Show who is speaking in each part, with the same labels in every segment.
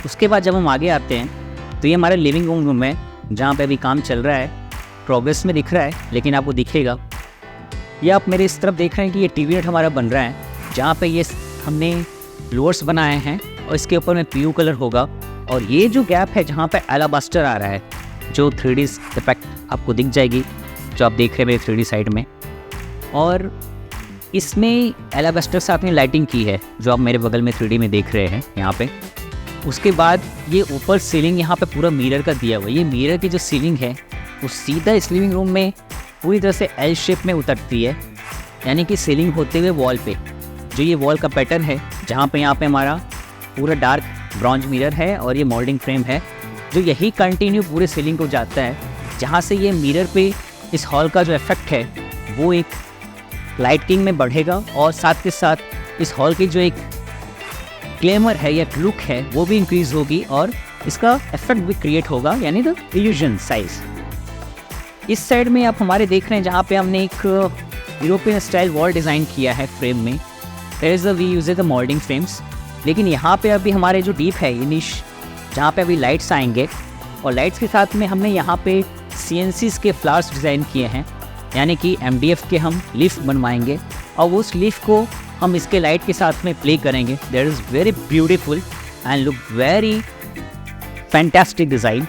Speaker 1: उसके बाद जब हम आगे आते हैं तो ये हमारा लिविंग रूम है, जहाँ पे अभी काम चल रहा है, प्रोग्रेस में दिख रहा है लेकिन आपको दिखेगा। ये आप मेरे इस तरफ देख रहे हैं कि ये टीवी यूनिट हमारा बन रहा है, जहाँ पे ये हमने फ्लोर्स बनाए हैं और इसके ऊपर में पीयू कलर होगा। और ये जो गैप है जहाँ पे एलाबास्टर आ रहा है, जो 3D इफेक्ट आपको दिख जाएगी जो आप देख रहे हैं मेरे 3D साइड में। और इसमें एलाबास्टर से आपने लाइटिंग की है जो आप मेरे बगल में 3D में देख रहे हैं यहाँ पे। उसके बाद ये ऊपर सीलिंग यहाँ पे पूरा मिरर का दिया हुआ है। ये मिरर की जो सीलिंग है वो सीधा इस लिविंग रूम में पूरी तरह से एल शेप में उतरती है, यानी कि सीलिंग होते हुए वॉल पे जो ये वॉल का पैटर्न है, जहाँ पे यहाँ पे हमारा पूरा डार्क ब्रॉन्ज मिरर है और ये मोल्डिंग फ्रेम है जो यही कंटिन्यू पूरे सीलिंग को जाता है, जहाँ से ये मिरर पे इस हॉल का जो इफेक्ट है वो एक लाइटिंग में बढ़ेगा और साथ के साथ इस हॉल की जो एक ग्लैमर है या लुक है वो भी इंक्रीज होगी और इसका इफेक्ट भी क्रिएट होगा, यानी द इल्यूजन साइज। इस साइड में आप हमारे देख रहे हैं जहाँ पे हमने एक यूरोपियन स्टाइल वॉल डिज़ाइन किया है फ्रेम में। There is we use the moulding frames, लेकिन यहाँ पे अभी हमारे जो डीप है ये निश, जहाँ पे अभी लाइट्स आएंगे और लाइट्स के साथ में हमने यहाँ पे CNCs के फ्लावर्स डिज़ाइन किए हैं, यानी कि MDF के हम लीफ बनवाएंगे और उस लीफ को हम इसके लाइट के साथ में प्ले करेंगे। There is very beautiful and look very fantastic design.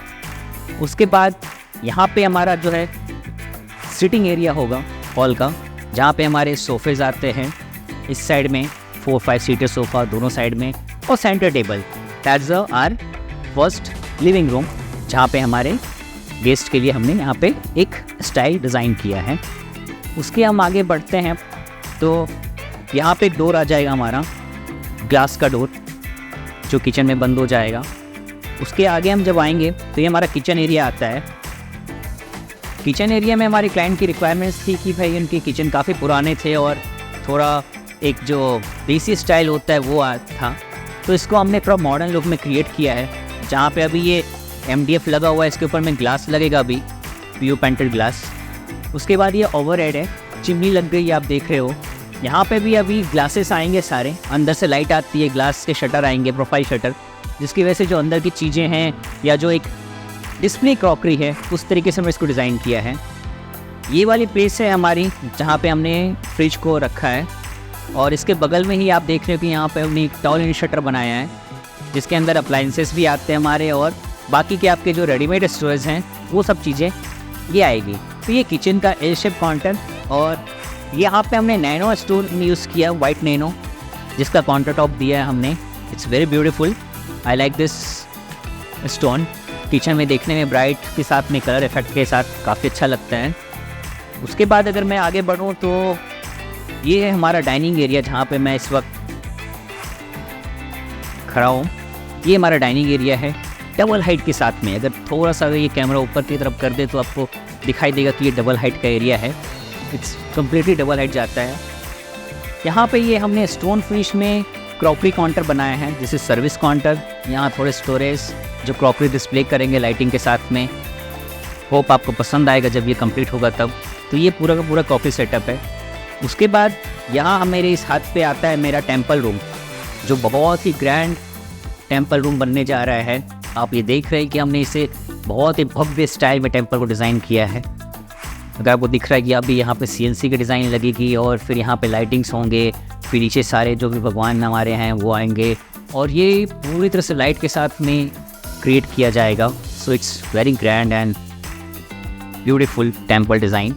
Speaker 1: उसके बाद यहाँ पे हमारा जो है सिटिंग एरिया होगा हॉल का, जहाँ पे हमारे सोफ़ेज आते हैं इस साइड में, 4-5 सीटर सोफ़ा दोनों साइड में और centre table. That's our first living room, जहाँ पे हमारे गेस्ट के लिए हमने यहाँ पे एक स्टाइल डिज़ाइन किया है। उसके हम आगे बढ़ते हैं तो यहाँ पे एक डोर आ जाएगा हमारा, ग्लास का डोर जो किचन में बंद हो जाएगा। उसके आगे हम जब आएंगे तो ये हमारा किचन एरिया आता है। किचन एरिया में हमारे क्लाइंट की रिक्वायरमेंट्स थी कि भाई उनके किचन काफ़ी पुराने थे और थोड़ा एक जो देसी स्टाइल होता है वो था, तो इसको हमने थोड़ा मॉडर्न लुक में क्रिएट किया है, जहाँ पे अभी ये MDF लगा हुआ है, इसके ऊपर में ग्लास लगेगा अभी, PU पेंटेड ग्लास। उसके बाद ये ओवरहेड है, चिमनी लग गई आप देख रहे हो। यहाँ पे भी अभी ग्लासेस आएंगे सारे, अंदर से लाइट आती है, ग्लास के शटर आएंगे, प्रोफाइल शटर, जिसकी वजह से जो अंदर की चीज़ें हैं या जो एक डिस्प्ले क्रॉकरी है उस तरीके से हमने इसको डिज़ाइन किया है। ये वाली प्लेस है हमारी जहाँ पे हमने फ्रिज को रखा है और इसके बगल में ही आप देख रहे हो कि यहाँ पे हमने एक टॉल इन शटर बनाया है, जिसके अंदर अप्लाइंसेस भी आते हैं हमारे और बाकी के आपके जो रेडीमेड स्टोरेज हैं वो सब चीज़ें ये आएगी। तो ये किचन का एल शेप काउंटर, और यहाँ पे हमने नैनो स्टोन यूज़ किया, वाइट नैनो, जिसका काउंटर टॉप दिया है हमने। It's very beautiful, I like this stone. Kitchen में देखने में ब्राइट के साथ में कलर इफेक्ट के साथ काफ़ी अच्छा लगता है। उसके बाद अगर मैं आगे बढ़ूँ तो ये है हमारा डाइनिंग एरिया, जहाँ पे मैं इस वक्त खड़ा हूँ। ये हमारा डाइनिंग एरिया है डबल हाइट के साथ में। अगर थोड़ा सा ये कैमरा ऊपर की तरफ कर दे तो आपको दिखाई देगा कि ये डबल हाइट का एरिया है। इट्स कम्प्लीटली डबल हाइट जाता है। यहाँ पे ये हमने स्टोन फिनिश में क्रॉकरी काउंटर बनाया है, जैसे सर्विस काउंटर। यहाँ थोड़े स्टोरेज जो क्रॉकरी डिस्प्ले करेंगे लाइटिंग के साथ में। होप आपको पसंद आएगा जब ये कंप्लीट होगा तब। तो ये पूरा का पूरा क्रॉकरी सेटअप है। उसके बाद यहाँ मेरे इस हाथ पे आता है मेरा टेम्पल रूम, जो बहुत ही ग्रैंड टेम्पल रूम बनने जा रहा है। आप ये देख रहे हैं कि हमने इसे बहुत ही भव्य स्टाइल में टेम्पल को डिज़ाइन किया है। अगर आपको दिख रहा है कि अभी यहाँ पे CNC की डिज़ाइन लगेगी और फिर यहाँ पे लाइटिंग्स होंगे, फिर नीचे सारे जो भी भगवान हमारे हैं वो आएंगे और ये पूरी तरह से लाइट के साथ में क्रिएट किया जाएगा। So it's very grand and beautiful temple design.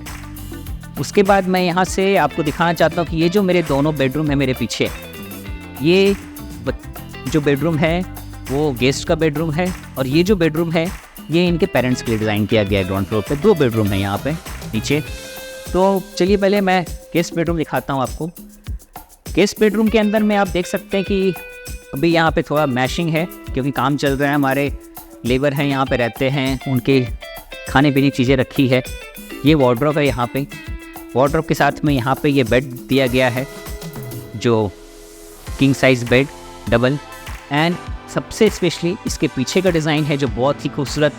Speaker 1: उसके बाद मैं यहाँ से आपको दिखाना चाहता हूँ कि ये जो मेरे दोनों बेडरूम है मेरे पीछे, ये जो बेडरूम है वो गेस्ट का बेडरूम है और ये जो बेडरूम है ये इनके पेरेंट्स के लिए डिज़ाइन किया गया है। ग्राउंड फ्लोर पे 2 बेडरूम है यहाँ पे नीचे। तो चलिए पहले मैं गेस्ट बेडरूम दिखाता हूँ आपको। गेस्ट बेडरूम के अंदर में आप देख सकते हैं कि अभी यहाँ पे थोड़ा मैशिंग है क्योंकि काम चल रहा है। हमारे लेबर हैं यहाँ पे रहते हैं, उनके खाने पीने की चीज़ें रखी है। ये वार्डरोब है यहाँ पे। वार्डरोब के साथ में यहाँ पे ये बेड दिया गया है, जो king size bed double. And सबसे स्पेशली इसके पीछे का डिज़ाइन है जो बहुत ही खूबसूरत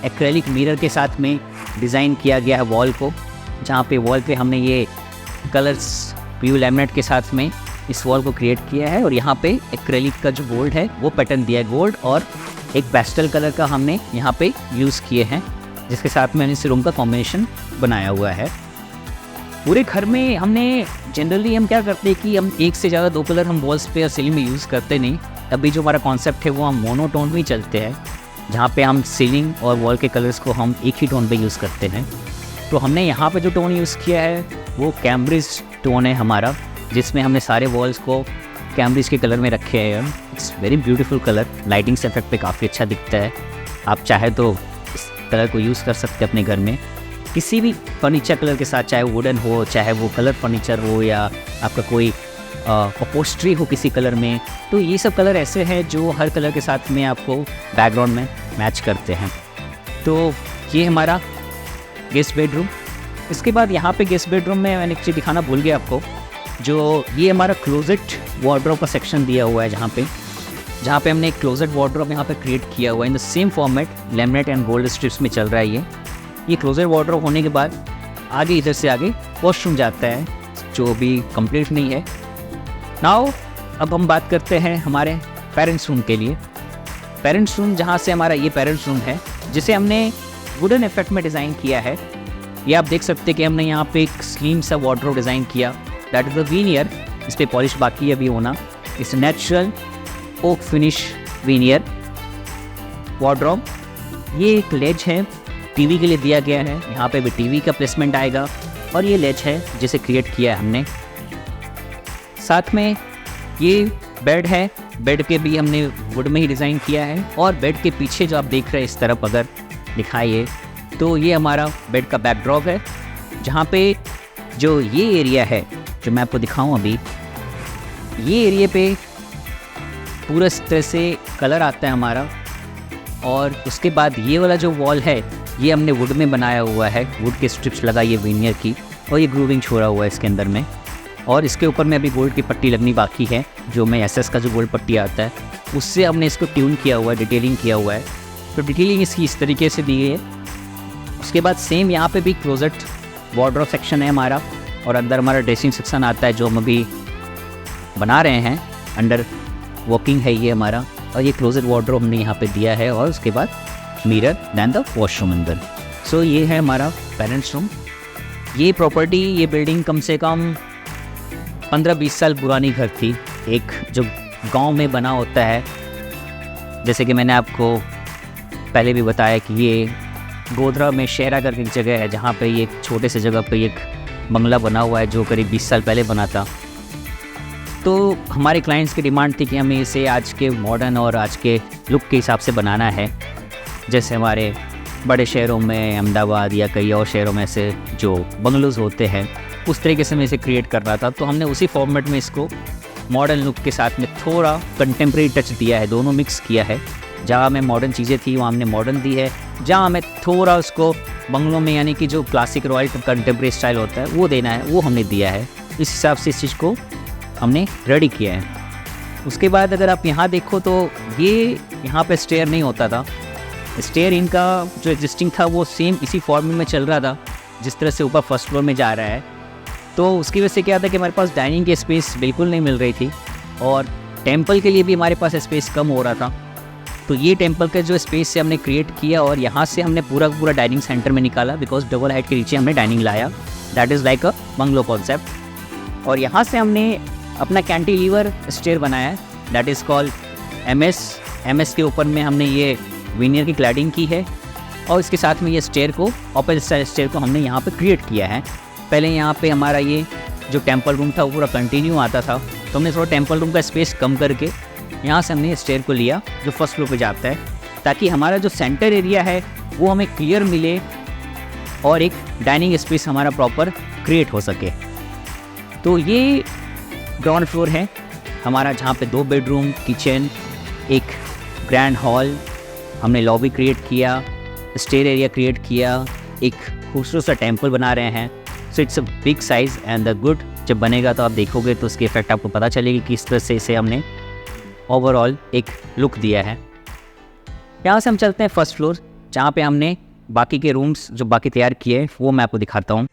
Speaker 1: एक्रेलिक मिरर के साथ में डिज़ाइन किया गया है वॉल को, जहाँ पे वॉल पे हमने ये कलर्स PU लैमिनेट के साथ में इस वॉल को क्रिएट किया है और यहाँ पे एक्रेलिक का जो गोल्ड है वो पैटर्न दिया है गोल्ड, और एक पेस्टल कलर का हमने यहाँ पे यूज़ किए हैं, जिसके साथ में इस रूम का कॉम्बिनेशन बनाया हुआ है। पूरे घर में हमने जनरली हम क्या करते हैं कि हम एक से ज़्यादा 2 कलर हम वॉल्स पे या सीलिंग में यूज़ करते नहीं। अभी जो हमारा कॉन्सेप्ट है वो हम मोनोटोन में ही चलते हैं, जहाँ पे हम सीलिंग और वॉल के कलर्स को हम एक ही टोन पे यूज़ करते हैं। तो हमने यहाँ पे जो टोन यूज़ किया है वो कैम्ब्रिज टोन है हमारा, जिसमें हमने सारे वॉल्स को कैम्ब्रिज के कलर में रखे हैं। It's very beautiful colour, lighting से इफेक्ट पे काफ़ी अच्छा दिखता है। आप चाहे तो इस कलर को यूज़ कर सकते हैं अपने घर में किसी भी फर्नीचर कलर के साथ, चाहे वुडन हो, चाहे वो कलर फर्नीचर हो, या आपका कोई अपहोस्ट्री हो किसी कलर में। तो ये सब कलर ऐसे हैं जो हर कलर के साथ में आपको बैकग्राउंड में मैच करते हैं। तो ये हमारा गेस्ट बेडरूम। इसके बाद यहाँ पे गेस्ट बेडरूम में मैंने एक चीज़ दिखाना भूल गया आपको, जो ये हमारा क्लोजेट वार्डरोब का सेक्शन दिया हुआ है, जहाँ पे हमने एक क्लोजेट वार्डरोब यहाँ पे क्रिएट किया हुआ है in the same format, laminate and gold strips में चल रहा है ये क्लोजेट वार्डरोब होने के बाद आगे इधर से आगे वॉशरूम जाता है, जो भी कंप्लीट नहीं है। नाउ अब हम बात करते हैं हमारे पेरेंट्स रूम के लिए। पेरेंट्स रूम, जहाँ से हमारा ये पेरेंट्स रूम है, जिसे हमने वुडन इफेक्ट में डिज़ाइन किया है। ये आप देख सकते हैं कि हमने यहाँ पे एक स्लिम सा वार्डरोब डिज़ाइन किया, दैट इज़ द वीनियर। इस पर पॉलिश बाकी है अभी होना। इस natural oak finish veneer wardrobe. ये एक लेज है, टीवी के लिए दिया गया है, यहाँ पे भी टीवी का प्लेसमेंट आएगा। और ये लेज है जिसे क्रिएट किया है हमने। साथ में ये बेड है, बेड के भी हमने वुड में ही डिज़ाइन किया है। और बेड के पीछे जो आप देख रहे हैं इस तरफ अगर दिखाइए, तो ये हमारा बेड का बैकड्रॉप है, जहाँ पे जो ये एरिया है जो मैं आपको दिखाऊं अभी, ये एरिया पे पूरा इस तरह से कलर आता है हमारा। और उसके बाद ये वाला जो वॉल है ये हमने वुड में बनाया हुआ है, वुड के स्ट्रिप्स लगाई है वीनियर की, और ये ग्रूविंग छोड़ा हुआ है इसके अंदर में। और इसके ऊपर में अभी गोल्ड की पट्टी लगनी बाकी है, जो में एसएस का जो गोल्ड पट्टी आता है उससे हमने इसको ट्यून किया हुआ है, डिटेलिंग किया हुआ है। तो डिटेलिंग इसकी इस तरीके से दी गई है। उसके बाद सेम यहाँ पे भी क्लोजेट वार्डरोब सेक्शन है हमारा, और अंदर हमारा ड्रेसिंग सेक्शन आता है जो हम अभी बना रहे हैं, अंडर वर्किंग है ये हमारा। और ये क्लोजेट वार्डरोब हमने यहाँ पे दिया है, और उसके बाद मिरर दैन द वॉशरूम अंदर। सो ये है हमारा पेरेंट्स रूम। ये प्रॉपर्टी, ये बिल्डिंग कम से कम 15-20 साल पुरानी घर थी, एक जो गांव में बना होता है। जैसे कि मैंने आपको पहले भी बताया कि ये गोधरा में शेरा करके एक जगह है, जहाँ पे ये छोटे से जगह पे एक बंगला बना हुआ है जो करीब 20 साल पहले बना था। तो हमारे क्लाइंट्स की डिमांड थी कि हमें इसे आज के मॉडर्न और आज के लुक के हिसाब से बनाना है, जैसे हमारे बड़े शहरों में अहमदाबाद या कई और शहरों में से जो बंगलोज़ होते हैं उस तरीके से मैं इसे क्रिएट कर रहा था। तो हमने उसी फॉर्मेट में इसको मॉडर्न लुक के साथ में थोड़ा कंटेम्प्रेरी टच दिया है, दोनों मिक्स किया है। जहाँ में मॉडर्न चीज़ें थी वहाँ हमने मॉडर्न दी है, जहाँ हमें थोड़ा उसको बंगलों में यानी कि जो क्लासिक रॉयल कंटेम्प्रेरी स्टाइल होता है वो देना है, वो हमने दिया है। इस हिसाब से इस चीज़ को हमने रेडी किया है। उसके बाद अगर आप यहाँ देखो तो ये यहाँ पे स्टेयर नहीं होता था, स्टेयर इनका जो एग्जिस्टिंग था वो सेम इसी फॉर्मेट में चल रहा था जिस तरह से ऊपर फर्स्ट फ्लोर में जा रहा है। तो उसकी वजह से क्या था कि हमारे पास डाइनिंग की स्पेस बिल्कुल नहीं मिल रही थी, और टेंपल के लिए भी हमारे पास स्पेस कम हो रहा था। तो ये टेंपल का जो स्पेस से हमने क्रिएट किया, और यहाँ से हमने पूरा डाइनिंग सेंटर में निकाला, बिकॉज डबल हाइट के नीचे हमने डाइनिंग लाया, that is like a bungalow concept. और यहाँ से हमने अपना कैंटिलीवर स्टेयर बनाया, दैट इज़ कॉल्ड एमएस के ऊपर में हमने ये विनियर की क्लैडिंग की है, और इसके साथ में ये स्टेयर को ओपन स्टाइल स्टेयर को हमने यहाँ पे क्रिएट किया है। पहले यहाँ पे हमारा ये जो टेंपल रूम था वो पूरा कंटिन्यू आता था, तो हमने थोड़ा टेंपल रूम का स्पेस कम करके यहाँ से हमने स्टेयर को लिया जो फर्स्ट फ्लोर पे जाता है, ताकि हमारा जो सेंटर एरिया है वो हमें क्लियर मिले और एक डाइनिंग स्पेस हमारा प्रॉपर क्रिएट हो सके। तो ये ग्राउंड फ्लोर है हमारा, जहाँ पे 2 बेडरूम, किचन, एक ग्रैंड हॉल, हमने लॉबी क्रिएट किया, स्टेयर एरिया क्रिएट किया, एक खूबसूरत सा टेंपल बना रहे हैं। So it's a big size and the good. जब बनेगा तो आप देखोगे तो उसकी इफेक्ट आपको पता चलेगी कि इस तरह से इसे हमने ओवरऑल एक लुक दिया है। यहाँ से हम चलते हैं फर्स्ट फ्लोर, जहाँ पे हमने बाकी के रूम्स जो बाकी तैयार किए वो मैं आपको दिखाता हूँ।